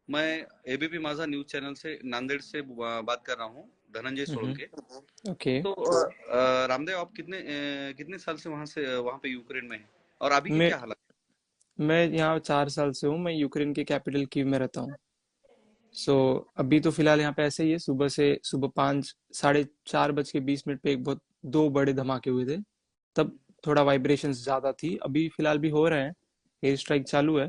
मैं एबीपी माझा news channel से नांदेड़ से बात कर रहा हूँ, धनंजय सोळंके। ओके। तो रामदेव, आप कितने साल से वहां पे यूक्रेन में हैं और अभी की मैं क्या हालत मैं यहाँ 4 साल से हूँ। मैं यूक्रेन के कैपिटल कीव में रहता हूँ। सो अभी तो फिलहाल यहाँ पे ऐसे ही है। सुबह 5 साढ़े 4 बज के 20 मिनट पे एक बहुत दो बड़े धमाके हुए थे। तब थोड़ा वाइब्रेशंस ज्यादा थी। अभी फिलहाल भी हो रहे हैं। एयर स्ट्राइक चालू है।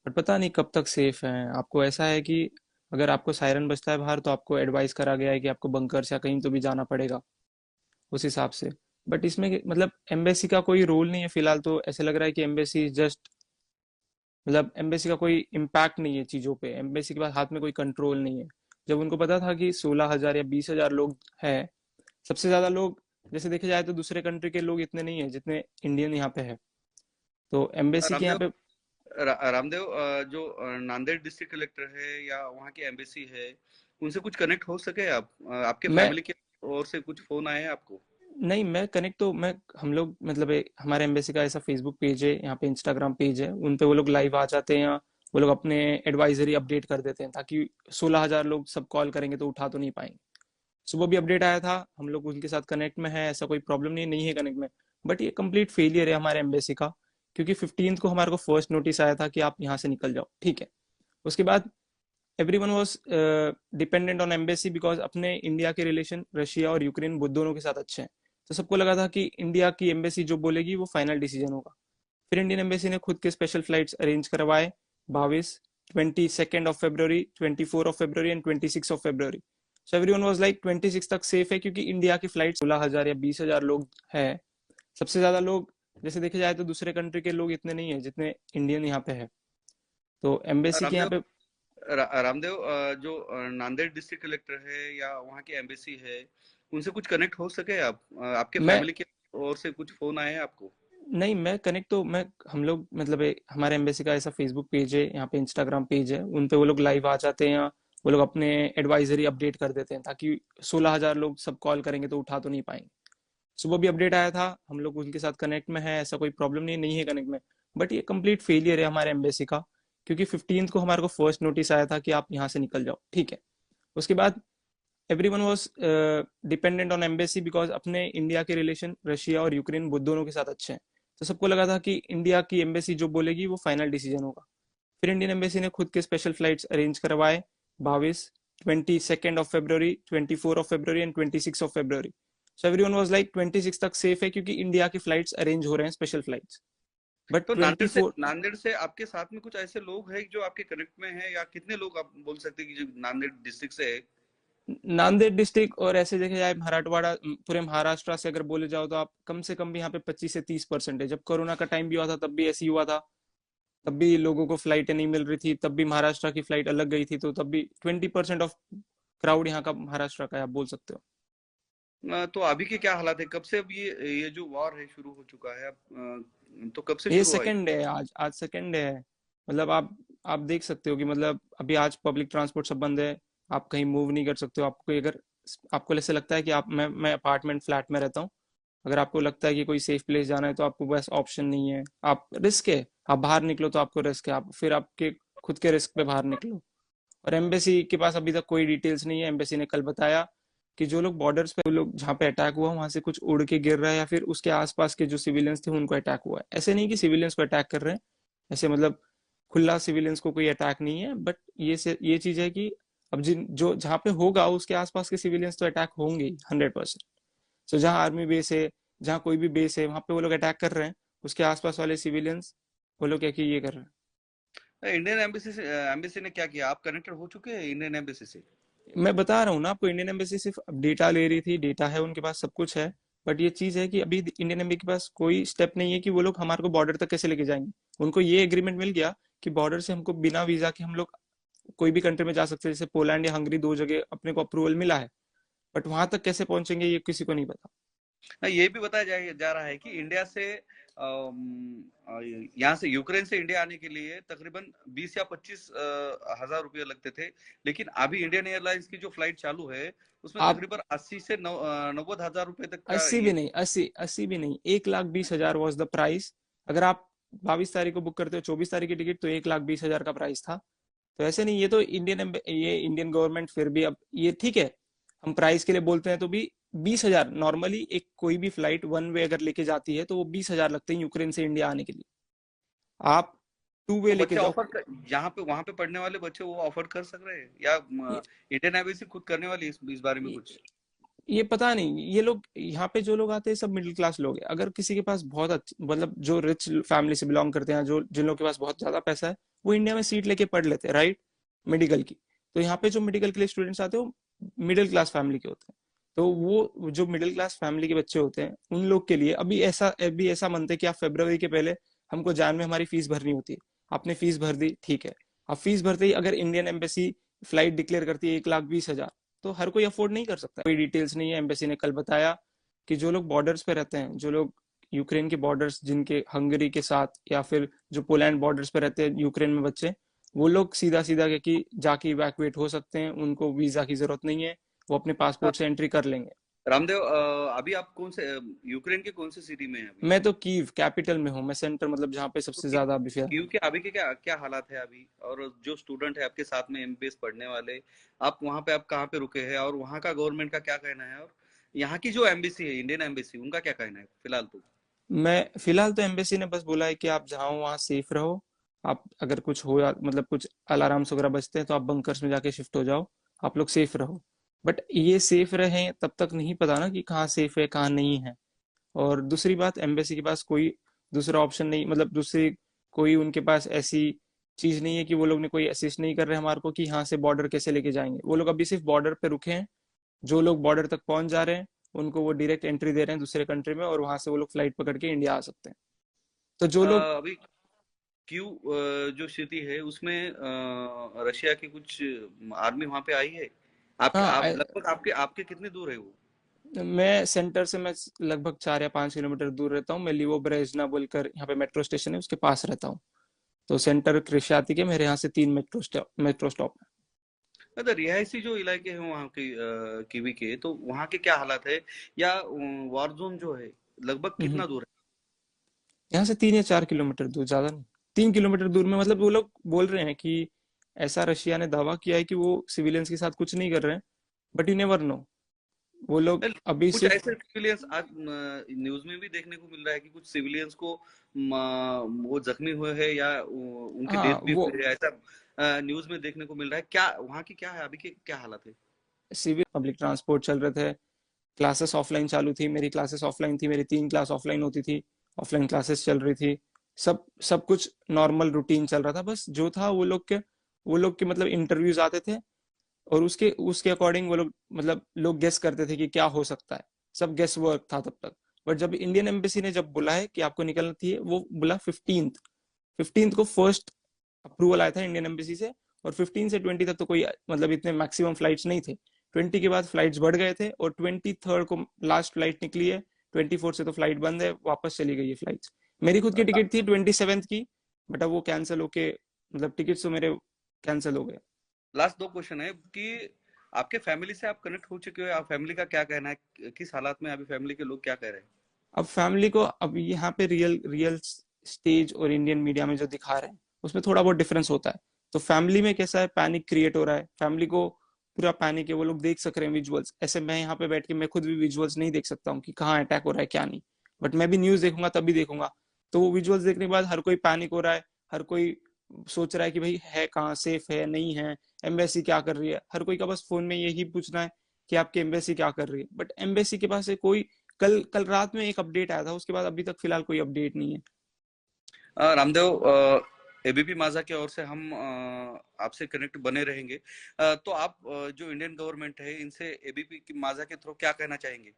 बट पता नहीं कब तक सेफ है। आपको ऐसा है कि अगर आपको सायरन बजता है बाहर तो आपको एडवाइस करा गया है कि आपको बंकर या कहीं तो भी जाना पड़ेगा उस हिसाब से। बट इसमें मतलब एम्बेसी का कोई रोल नहीं है फिलहाल। तो ऐसे लग रहा है कि एम्बेसी जस्ट मतलब एम्बेसी का कोई इम्पैक्ट नहीं है चीजों पे। एम्बेसी के पास हाथ में कोई कंट्रोल नहीं है। जब उनको पता था कि 16,000 या 20,000 लोग हैं, सबसे ज्यादा लोग जैसे देखे जाए तो दूसरे कंट्री के लोग इतने नहीं है जितने इंडियन यहाँ पे है। तो है? एम्बेसी के यहाँ रामदेव, पे रामदेव, जो नांदेड़ डिस्ट्रिक्ट कलेक्टर है या वहाँ की एम्बेसी है, उनसे कुछ कनेक्ट हो सके आप? आपके मैं फैमिली की ओर से कुछ फोन आए हैं आपको? नहीं, मैं कनेक्ट तो मैं हम लोग मतलब हमारे एम्बेसी का ऐसा फेसबुक पेज है, यहाँ पे इंस्टाग्राम पेज है, उन पे वो लोग लाइव आ जाते हैं या वो लोग अपने एडवाइजरी अपडेट कर देते हैं ताकि 16,000 लोग सब कॉल करेंगे तो उठा तो नहीं पाएंगे। सुबह भी अपडेट आया था, हम लोग उनके साथ कनेक्ट में है, ऐसा कोई प्रॉब्लम नहीं है कनेक्ट में। बट ये कंप्लीट फेलियर है हमारे एम्बेसी का। क्योंकि 15 को हमारे को फर्स्ट नोटिस आया था कि आप यहाँ से निकल जाओ, ठीक है। उसके बाद everyone was dependent on embassy because अपने इंडिया के रिलेशन रशिया और यूक्रेन दोनों के साथ अच्छे हैं। तो सबको लगा था कि इंडिया की एम्बेसी जो बोलेगी वो फाइनल डिसीजन होगा। फिर इंडियन एम्बेसी ने खुद के स्पेशल फ्लाइट्स अरेंज करवाए। 22 22 of February, 24 of February and 26 of February. So everyone was like 26 तक सेफ है क्योंकि इंडिया की फ्लाइट 16,000 या 20,000 लोग हैं। सबसे ज्यादा लोग जैसे देखे जाए तो दूसरे कंट्री के लोग इतने नहीं है जितने इंडियन यहाँ पे है। तो एम्बेसी के यहाँ रामदेव, पे रामदेव, जो नांदेड़ डिस्ट्रिक्ट कलेक्टर है या वहाँ की एम्बेसी है, उनसे कुछ कनेक्ट हो सके आप? आपके मैं फैमिली की ओर से कुछ फोन आए हैं आपको? नहीं, मैं कनेक्ट तो मैं हम लोग मतलब हमारे एम्बेसी का ऐसा फेसबुक पेज है, यहाँ पे इंस्टाग्राम पेज है, उन पे वो लोग लाइव आ जाते हैं या वो लोग अपने एडवाइजरी अपडेट कर देते हैं ताकि 16,000 लोग सब कॉल करेंगे तो उठा तो नहीं पाएंगे। सुबह भी अपडेट आया था, हम लोग उनके साथ कनेक्ट में है, ऐसा कोई प्रॉब्लम नहीं है कनेक्ट में। बट ये कंप्लीट फेलियर है हमारे एम्बेसी का। क्योंकि 15 को हमारे को फर्स्ट नोटिस आया था कि आप यहाँ से निकल जाओ, ठीक है। उसके बाद everyone was dependent on embassy because अपने इंडिया के रिलेशन रशिया और यूक्रेन दोनों के साथ अच्छे हैं। तो सबको लगा था कि इंडिया की एम्बेसी जो बोलेगी वो फाइनल डिसीजन होगा। फिर इंडियन एम्बेसी ने खुद के स्पेशल फ्लाइट्स अरेंज करवाए। 22 22 of February, 24 of February and 26 of February. So everyone was like 26 तक सेफ है क्योंकि इंडिया की फ्लाइट्स अरेंज हो रहे हैं, स्पेशल फ्लाइट्स। बट तो 24 नांदेड़ से आपके साथ में कुछ ऐसे लोग हैं जो आपके कनेक्ट में हैं, या कितने लोग आप बोल सकते हैं कि जो नांदेड़ डिस्ट्रिक्ट से है? नांदेड़ डिस्ट्रिक्ट और ऐसे देखे जाए मराठवाड़ा पूरे महाराष्ट्र से अगर बोले जाओ तो आप कम से कम भी यहाँ पे 25 से 30% है। जब कोरोना का टाइम भी हुआ था तब भी ऐसे ही हुआ था। तब भी लोगों को फ्लाइटें नहीं मिल रही थी, तब भी महाराष्ट्र की फ्लाइट अलग गई थी, तो तब भी 20% ऑफ क्राउड यहाँ का महाराष्ट्र का है, आप बोल सकते हो। तो अभी के क्या हालात है? कब से अब ये जो वॉर है शुरू हो चुका है? तो कब से ये शुरू हुआ? सेकंड है, आज आज सेकंड है। मतलब आप देख सकते हो कि मतलब अभी आज पब्लिक ट्रांसपोर्ट सब बंद है। आप कहीं मूव नहीं कर सकते हो। आपको अगर आपको ऐसे लगता है कि मैं अपार्टमेंट फ्लैट में रहता हूँ, अगर आपको लगता है कि कोई सेफ प्लेस जाना है तो आपको बस ऑप्शन नहीं है, आप रिस्क है, आप बाहर निकलो तो आपको रिस्क है, आप फिर आपके खुद के रिस्क पे बाहर निकलो। और एम्बेसी के पास अभी तक कोई डिटेल्स नहीं है। एम्बेसी ने कल बताया कि जो लोग बॉर्डर्स पे लोग जहाँ पे अटैक हुआ वहां से कुछ उड़ के गिर रहा है या फिर उसके आसपास के जो सिविलियंस थे उनको अटैक हुआ है। ऐसे नहीं कि सिविलियंस को अटैक कर रहे हैं, ऐसे मतलब खुला सिविलियंस को कोई अटैक नहीं है। बट ये चीज है कि अब जिन जो जहाँ पे होगा उसके आसपास के सिविलियंस तो अटैक होंगे ही 100%। सो जहाँ आर्मी बेस है, जहाँ कोई भी बेस है, वहां पे वो लोग अटैक कर रहे हैं। उसके आसपास वाले सिविलियंस वो लोग क्या कि ये कर रहे हैं। इंडियन एम्बेसी ने क्या किया? आप कनेक्टेड हो चुके हैं इंडियन एम्बेसी से? मैं बता रहा हूँ ना आपको, इंडियन एम्बेसी सिर्फ डेटा ले रही थी, डेटा है उनके पास, सब कुछ है। बट ये चीज है कि अभी इंडियन एम्बेसी के पास कोई स्टेप नहीं है कि वो लोग हमारे को बॉर्डर तक कैसे लेके जाएंगे। उनको ये एग्रीमेंट मिल गया कि बॉर्डर से हमको बिना वीजा के हम लोग कोई भी कंट्री में जा सकते हैं, जैसे पोलैंड या हंगरी, दो जगह अपने को अप्रूवल मिला है। बट वहां तक कैसे पहुंचेंगे ये किसी को नहीं पता। ये भी बताया जा रहा है कि इंडिया से यहाँ से यूक्रेन से इंडिया आने के लिए तकरीबन 20 या 25 हजार रुपये लगते थे। लेकिन अभी इंडियन एयरलाइंस की जो फ्लाइट चालू है, उसमें आप तकरीबन 80 से 90,000 रुपए तक का 80 भी ये। नहीं, 80 भी नहीं, 1,20,000 वॉज द प्राइस। अगर आप 22 तारीख को बुक करते हो 24 तारीख की टिकट तो 1,20,000 का प्राइस था। तो ऐसे नहीं, ये इंडियन गवर्नमेंट फिर भी अब ये ठीक है, हम प्राइस के लिए बोलते हैं तो भी 20,000 नॉर्मली एक कोई भी फ्लाइट वन वे अगर लेके जाती है तो वो 20,000 लगते हैं यूक्रेन से इंडिया आने के लिए। आप टू वे तो लेके बच्चे जाओ। ऑफर कर, यहाँ पे वहां पे पढ़ने वाले बच्चे वो ऑफर कर सक रहे हैं या ये, इंडियन एम्बेसी खुद करने वाली है इस बारे में ये कुछ? ये पता नहीं, ये लोग यहाँ पे जो लोग आते हैं सब मिडिल क्लास लोग हैं। अगर किसी के पास बहुत मतलब जो रिच फैमिली से बिलोंग करते हैं, जो जिन लोगों के पास बहुत ज्यादा पैसा है, वो इंडिया में सीट लेके पढ़ लेते हैं, राइट, मेडिकल की। तो यहाँ पे जो मेडिकल के लिए स्टूडेंट्स आते हैं वो मिडिल क्लास फैमिली के होते हैं। तो वो जो मिडिल क्लास फैमिली के बच्चे होते हैं उन लोग के लिए अभी ऐसा मानते हैं कि आप फरवरी के पहले हमको जान में हमारी फीस भरनी होती है। आपने फीस भर दी, ठीक है। अब फीस भरते ही अगर इंडियन एम्बेसी फ्लाइट डिक्लेयर करती है 1,20,000, तो हर कोई अफोर्ड नहीं कर सकता। कोई डिटेल्स नहीं है। एम्बेसी ने कल बताया कि जो लोग बॉर्डर्स पे रहते हैं, जो लोग यूक्रेन के बॉर्डर्स जिनके हंगरी के साथ या फिर जो पोलैंड बॉर्डर्स पे रहते हैं यूक्रेन में बच्चे, वो लोग सीधा सीधा कि जाके इवैक्यूएट हो सकते हैं, उनको वीजा की जरूरत नहीं है, वो अपने पासपोर्ट से एंट्री कर लेंगे। रामदेव, अभी आप कौन से यूक्रेन के कौन से सिटी में हैं अभी? मैं तो कीव कैपिटल में हूँ, मैं सेंटर, मतलब जहाँ पे तो सबसे ज्यादा अभी फिर। कीव के अभी के क्या क्या हालात है अभी, और जो स्टूडेंट है आपके साथ में एमबीबीएस पढ़ने वाले, आप वहाँ पे आप कहाँ पे रुके हैं और वहाँ का गवर्नमेंट का क्या कहना है, और यहाँ की जो एम्बेसी है, इंडियन एम्बेसी, उनका क्या कहना है फिलहाल तो? मैं फिलहाल तो एम्बेसी ने बस बोला है कि आप जहाँ हो वहाँ सेफ रहो। आप अगर कुछ हो या मतलब कुछ अलार्म्स वगैरह बजते हैं तो आप बंकर्स में जाके शिफ्ट हो जाओ, आप लोग सेफ रहो। बट ये सेफ रहे तब तक नहीं पता ना कि कहाँ सेफ है कहाँ नहीं है। और दूसरी बात, एम्बेसी के पास कोई दूसरा ऑप्शन नहीं, मतलब दूसरी कोई उनके पास ऐसी चीज नहीं है कि वो लोग ने कोई असिस्ट नहीं कर रहे हमारे को कि यहाँ से बॉर्डर कैसे लेके जाएंगे। वो लोग अभी सिर्फ बॉर्डर पे रुके हैं। जो लोग बॉर्डर तक पहुंच जा रहे हैं उनको वो डायरेक्ट एंट्री दे रहे हैं दूसरे कंट्री में, और वहां से वो लोग फ्लाइट पकड़ के इंडिया आ सकते हैं। तो जो लोग, अभी क्यू जो स्थिति है उसमें रशिया की कुछ आर्मी वहां पे आई है? आपके हाँ, आप लगभग आपके आपके कितने दूर है वो? मैं सेंटर से मैं लगभग 4 या 5 किलोमीटर दूर रहता हूँ। मैं लिवो ब्रेजना बोलकर यहाँ पे मेट्रो स्टेशन है उसके पास रहता हूँ। तो सेंटर कृष्याति के मेरे यहाँ से 3 मेट्रो स्टॉप है। मतलब रिहायशी जो इलाके हैं वहाँ के कीवी के, तो वहाँ के क्या हालात है, या वार जोन जो है लगभग हम्म। कितना दूर यहाँ से 3 या 4 किलोमीटर दूर, ज्यादा नहीं। 3 किलोमीटर दूर में, मतलब वो लोग बोल रहे हैं कि ऐसा रशिया ने दावा किया है कि वो सिविलियंस के साथ कुछ नहीं कर रहे हैं, बट यू नेवर नो। वो लोग है? अभी कुछ सिर्फ, ऐसे सिविलियंस आज न्यूज में भी देखने को मिल रहा है कि कुछ सिविलियंस को वो जख्मी हुए हैं या उनकी हाँ, डेथ भी वो हुई है, ऐसा न्यूज में देखने को मिल रहा है। क्या वहाँ की क्या है अभी के क्या हालत है? सिविल पब्लिक ट्रांसपोर्ट चल रहे थे। क्लासेस ऑफलाइन चालू थी, मेरी क्लासेस ऑफलाइन थी, मेरी 3 क्लास ऑफलाइन होती थी, ऑफलाइन क्लासेस चल रही थी। सब सब कुछ नॉर्मल रूटीन चल रहा था। बस जो था वो लोग के मतलब इंटरव्यूज आते थे, और उसके उसके अकॉर्डिंग वो लोग मतलब लोग गेस करते थे कि क्या हो सकता है। सब गेस वर्क था तब तक। बट जब इंडियन एम्बेसी ने जब बोला है कि आपको निकलना चाहिए, वो बोला 15th को फर्स्ट अप्रूवल आया था इंडियन एम्बेसी से। और 15 से 20 तक तो कोई मतलब इतने मैक्सिमम फ्लाइट्स नहीं थे। 20 के बाद फ्लाइट्स बढ़ गए थे, और 23rd को लास्ट फ्लाइट निकली है। 24 से तो फ्लाइट बंद है, वापस चली गई है फ्लाइट्स। मेरी खुद की टिकट थी 27th की, बट अब वो कैंसिल होके, मतलब टिकट तो मेरे कैंसिल हो गए। लास्ट दो क्वेश्चन है कि आपके फैमिली से आप कनेक्ट हो चुके हो, आप फैमिली का क्या कहना है, किस हालात में अभी फैमिली के लोग क्या कह रहे हैं? अब फैमिली को, अब यहाँ पे रियल रियल स्टेज और इंडियन मीडिया में जो दिखा रहे हैं उसमें थोड़ा बहुत डिफरेंस होता है। तो फैमिली में कैसा है, पैनिक क्रिएट हो रहा है, फैमिली को पूरा पैनिक है। वो लोग देख सक रहे हैं विजुअल्स, ऐसे मैं यहाँ पे बैठ के मैं खुद भी विजुअल्स नहीं देख सकता हूँ कि कहाँ अटैक हो रहा है क्या नहीं। बट मैं भी न्यूज देखूंगा तभी देखूंगा। तो वो विजुअल्स देखने के बाद हर कोई पैनिक हो रहा है। हर कोई सोच रहा है कि भाई है कहाँ, सेफ है नहीं है, एम्बेसी क्या कर रही है। हर कोई का बस फोन में यही पूछना है कि आपकी एम्बेसी क्या कर रही है। बट एम्बेसी के पास से कोई, कल कल रात में एक अपडेट आया था, उसके बाद अभी तक फिलहाल कोई अपडेट नहीं है। रामदेव, एबीपी माजा की ओर से हम आपसे कनेक्ट बने रहेंगे। तो आप जो इंडियन गवर्नमेंट है इनसे एबीपी की माजा के थ्रू क्या कहना चाहेंगे?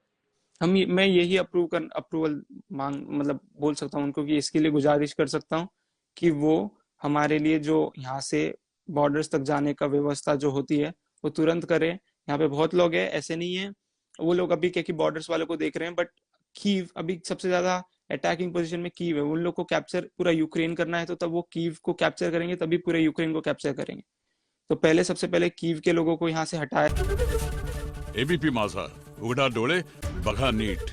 मैं यही अप्रूवल मांग मतलब बोल सकता हूँ उनको, कि इसके लिए गुजारिश कर सकता हूँ कि वो हमारे लिए जो यहाँ से बॉर्डर्स तक जाने का व्यवस्था जो होती है वो तुरंत करें। यहाँ पे बहुत लोग हैं, ऐसे नहीं है। वो लोग अभी क्या कि बॉर्डर्स वालों को देख रहे हैं, बट कीव अभी सबसे ज्यादा अटैकिंग पोजीशन में कीव है। उन लोग को कैप्चर पूरा यूक्रेन करना है, तो तब वो कीव को कैप्चर करेंगे, तभी पूरे यूक्रेन को कैप्चर करेंगे। तो पहले सबसे पहले कीव के लोगों को यहाँ से हटाए। एबीपी माझा, उघडा डोळे बघा नीट।